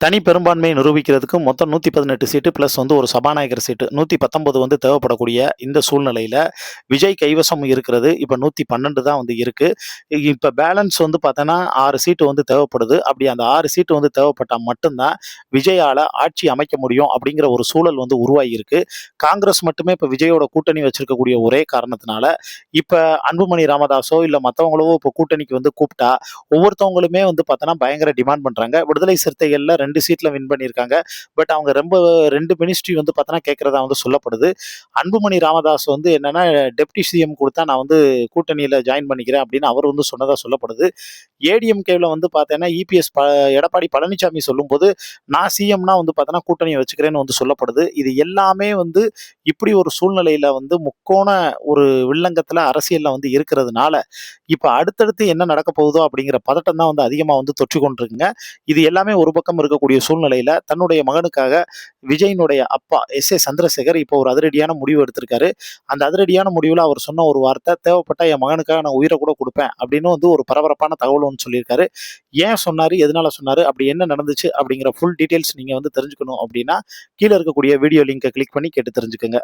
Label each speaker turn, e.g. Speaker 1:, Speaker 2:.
Speaker 1: தனி பெரும்பான்மையை நிரூபிக்கிறதுக்கு மொத்தம் 118 சீட்டு பிளஸ் வந்து ஒரு சபாநாயகர் சீட்டு 119 வந்து தேவைப்படக்கூடிய இந்த சூழ்நிலையில விஜய் கைவசம் இருக்கிறது இப்ப 112 தான் வந்து இருக்கு. இப்ப பேலன்ஸ் வந்து பார்த்தோன்னா 6 சீட்டு வந்து தேவைப்படுது. அப்படி அந்த 6 சீட்டு வந்து தேவைப்பட்டா மட்டும்தான் விஜயால ஆட்சி அமைக்க முடியும் அப்படிங்கிற ஒரு சூழல் வந்து உருவாகி இருக்கு. காங்கிரஸ் மட்டுமே இப்ப விஜயோட கூட்டணி வச்சிருக்கக்கூடிய ஒரே காரணத்தினால இப்ப அன்புமணி ராமதாஸோ இல்ல மத்தவங்களோ இப்ப கூட்டணிக்கு வந்து கூப்பிட்டா ஒவ்வொருத்தவங்களுமே வந்து பார்த்தோன்னா பயங்கர டிமாண்ட் பண்றாங்க. விடுதலை சிறுத்தைகள்ல 2 சீட்ல வின் பண்ணியிருக்காங்க. பட் அவங்க ரொம்ப 2 மினிஸ்ட்ரி வந்து பார்த்தோன்னா கேட்கிறதா வந்து சொல்லப்படுது. அன்புமணி ராமதாஸ் வந்து என்னன்னா டெப்டி சிஎம் கொடுத்தா நான் வந்து கூட்டணியில ஜாயின் பண்ணிக்கிறேன் அப்படின்னு அவர் வந்து சொன்னதா சொல்லப்படுது. ஏடிஎம்கேல வந்து பார்த்தேன்னா இபிஎஸ் எடப்பாடி பழனிசாமி சொல்லும்போது நான் சிஎம்னா வந்து பார்த்தோன்னா கூட்டணியை வச்சுக்கிறேன்னு வந்து சொல்லப்படுது. இது எல்லாமே வந்து இப்படி ஒரு சூழ்நிலையில வந்து முக்கோண ஒரு வில்லங்கத்துல அரசியல்ல வந்து இருக்கிறதுனால இப்ப அடுத்தடுத்து என்ன நடக்க போகுதோ அப்படிங்கிற பதட்டம் தான் வந்து அதிகமா வந்து தொற்றிக் கொண்டிருக்குங்க. இது எல்லாமே ஒரு பக்கம் இருக்கக்கூடிய சூழ்நிலையில தன்னுடைய மகனுக்காக விஜயினுடைய அப்பா எஸ் சந்திரசேகர் இப்போ ஒரு அதிரடியான முடிவு எடுத்திருக்காரு. அந்த அதிரடியான முடிவுல அவர் சொன்ன ஒரு வார்த்தை தேவைப்பட்டா என் மகனுக்காக நான் உயிரை கூட கொடுப்பேன் அப்படின்னு வந்து ஒரு பரபரப்பான தகவல் ஒன்று சொல்லியிருக்காரு. ஏன் சொன்னாரு, எதனால சொன்னாரு, அப்படி என்ன நடந்துச்சு அப்படிங்கிற ஃபுல் டீடைல்ஸ் நீங்க வந்து தெரிஞ்சுக்கணும் அப்படின்னா கீழே இருக்கக்கூடிய வீடியோ லிங்கை கிளிக் பண்ணி கேட்டு தெரிஞ்சுக்கோங்க.